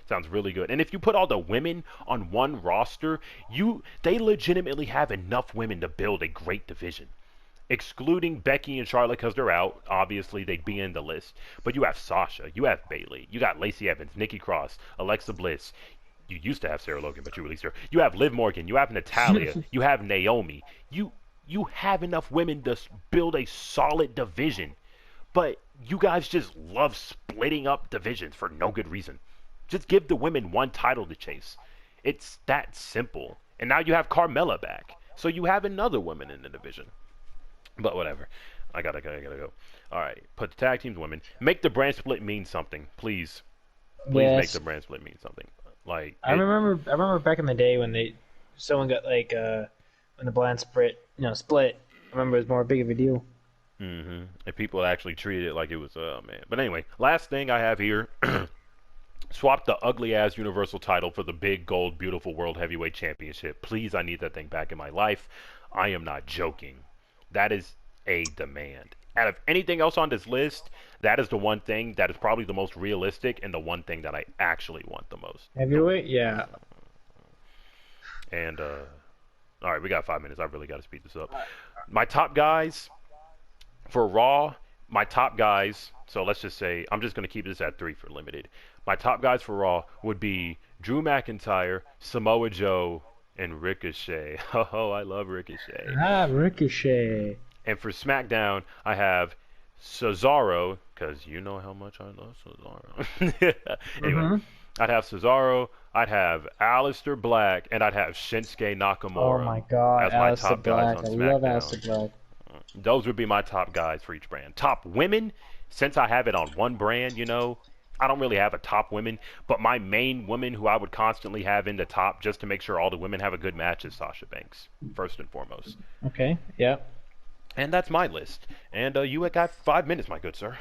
sounds really good. And if you put all the women on one roster, they legitimately have enough women to build a great division. Excluding Becky and Charlotte because they're out. Obviously, they'd be in the list. But you have Sasha. You have Bayley. You got Lacey Evans, Nikki Cross, Alexa Bliss. You used to have Sarah Logan, but you released her. You have Liv Morgan. You have Natalya. You have Naomi. You have enough women to build a solid division. But you guys just love splitting up divisions for no good reason. Just give the women one title to chase. It's that simple. And now you have Carmella back. So you have another woman in the division. But whatever. I gotta go. Alright. Put the tag teams women. Make the brand split mean something. Please. Make the brand split mean something. Like I remember back in the day when someone got when the brand split. I remember it was more big of a deal. And people actually treated it like it was man. But anyway, last thing I have here. Swap the ugly ass Universal title for the big gold beautiful World Heavyweight Championship. Please, I need that thing back in my life. I am not joking. That is a demand. out of anything else on this list, that is the one thing that is probably the most realistic and the one thing that I actually want the most. Heavyweight, yeah. And all right, we got 5 minutes. I really got to speed this up. My top guys for Raw, so let's just say, I'm just going to keep this at 3 for limited. My top guys for Raw would be Drew McIntyre, Samoa Joe, and Ricochet. Oh, I love Ricochet. Ricochet. And for SmackDown, I have Cesaro, because you know how much I love Cesaro. Anyway, I'd have Cesaro, I'd have Aleister Black, and I'd have Shinsuke Nakamura. Oh my God, as my Aleister top Black. guys on I love SmackDown. Aleister Black. Those would be my top guys for each brand. Top women, since I have it on one brand, I don't really have a top women, but my main woman who I would constantly have in the top just to make sure all the women have a good match is Sasha Banks, first and foremost. Okay, yeah. And that's my list. And you got 5 minutes, my good sir.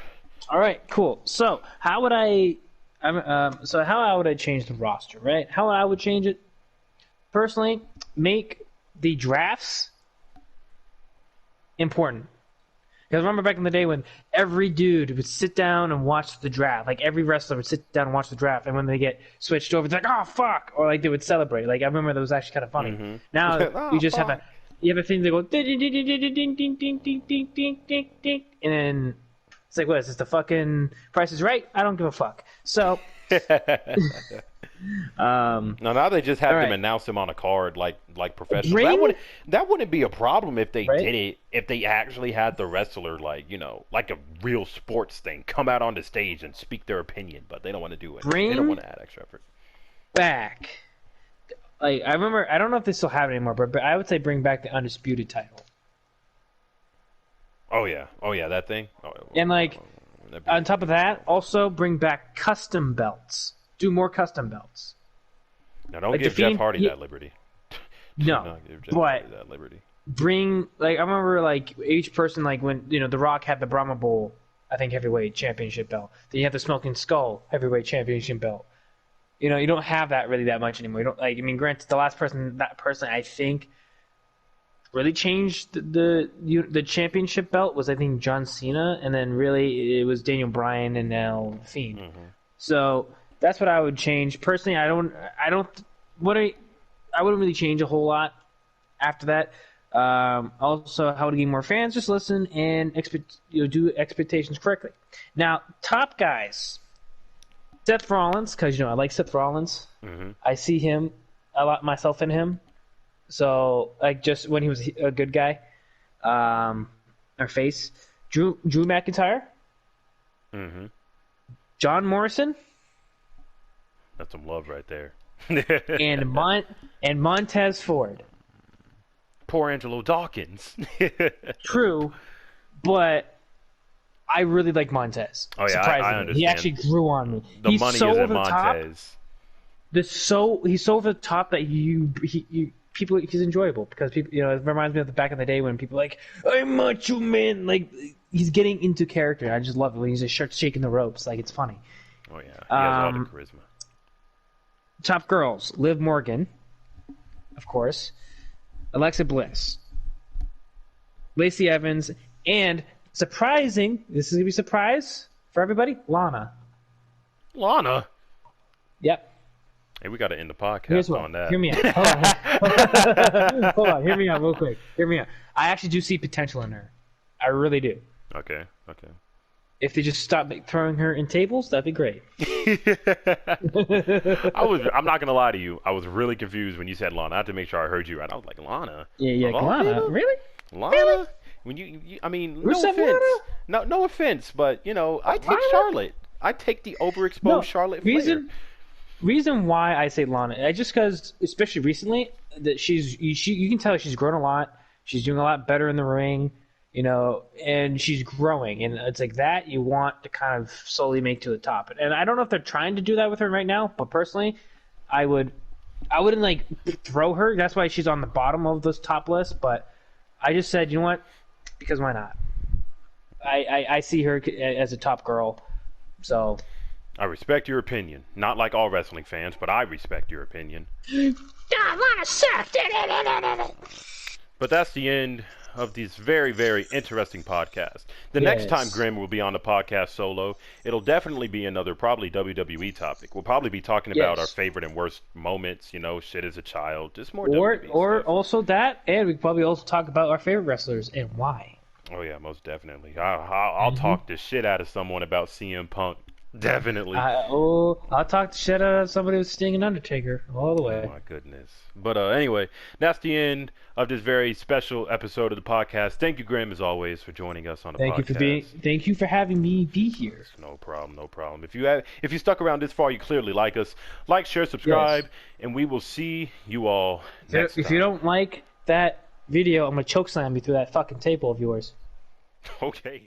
All right, cool. So how would I change the roster, right? How I would change it? Personally, make the drafts important. Because remember back in the day when every dude would sit down and watch the draft. Like every wrestler would sit down and watch the draft, and when they get switched over, it's like, oh fuck, or like they would celebrate. Like I remember that was actually kind of funny. Now you just have a thing that go ding ding ding ding ding ding ding ding ding ding ding ding, and then it's like, what is this? The fucking Price is Right? I don't give a fuck. So. Now they just have them announce them on a card like professionals. That wouldn't be a problem if they did it. If they actually had the wrestler like a real sports thing come out on the stage and speak their opinion, but they don't want to do it. They don't want to add extra effort. Back, like I remember, I don't know if they still have it anymore, but I would say bring back the Undisputed title. Oh yeah, that thing. And like on top of that, also bring back custom belts. Do more custom belts. Now don't give Jeff Hardy that liberty. No, but that liberty. Bring I remember each person when The Rock had the Brahma Bull, I think heavyweight championship belt. Then you have the Smoking Skull heavyweight championship belt. You don't have that really that much anymore. You don't granted the last person I think really changed the championship belt was I think John Cena, and then really it was Daniel Bryan and now Fiend. So that's what I would change. Personally, I wouldn't really change a whole lot after that. Also, how to gain more fans, just listen and do expectations correctly. Now, top guys. Seth Rollins, because I like Seth Rollins. I see him a lot, myself in him. So, just when he was a good guy, or face. Drew McIntyre. John Morrison. That's some love right there. and Montez Ford. Poor Angelo Dawkins. True, but I really like Montez. Oh yeah, surprisingly. I understand. He actually grew on me. The money is in Montez. He's so over the top that he's enjoyable because people, it reminds me of the back in the day when people I'm Macho Man. He's getting into character. I just love it when he just starts shaking the ropes. It's funny. Oh yeah, he has all the charisma. Top girls: Liv Morgan, of course, Alexa Bliss, Lacey Evans, and surprising. This is gonna be a surprise for everybody. Lana. Yep. Hey, we got to end the podcast on that. Hear me out. Hold on. Hear me out real quick. Hear me out. I actually do see potential in her. I really do. Okay. If they just stop throwing her in tables, that'd be great. I'm not gonna lie to you. I was really confused when you said Lana. I had to make sure I heard you right. I was like, Lana. Yeah, Lana. Really? Lana? Really? When I mean, Who said offense. Lana? No offense, but I take Charlotte. I take the overexposed Charlotte Flair. Reason why I say Lana, just because, especially recently, that you can tell she's grown a lot. She's doing a lot better in the ring, and she's growing. And it's like that you want to kind of slowly make to the top. And I don't know if they're trying to do that with her right now, but personally, I wouldn't throw her. That's why she's on the bottom of this top list. But I just said, you know what? Because why not? I see her as a top girl, so. I respect your opinion. Not like all wrestling fans, but I respect your opinion. Lana sucked. But that's the end of this very, very interesting podcast. The next time Grim will be on the podcast solo, it'll definitely be another probably WWE topic. We'll probably be talking about our favorite and worst moments, you know, shit as a child. Just more WWE or stuff. Also that, and we could probably also talk about our favorite wrestlers and why. Oh yeah, most definitely. I'll talk the shit out of someone about CM Punk. Definitely. I'll talk the shit out of somebody who's Sting and Undertaker all the way. Oh my goodness. But anyway, that's the end of this very special episode of the podcast. Thank you, Graham, as always, for joining us on the podcast. Thank you for having me be here. No problem, no problem. If you stuck around this far, you clearly like us. Like, share, subscribe, and we will see you all next time. If you don't like that video, I'm gonna choke slam you through that fucking table of yours. Okay.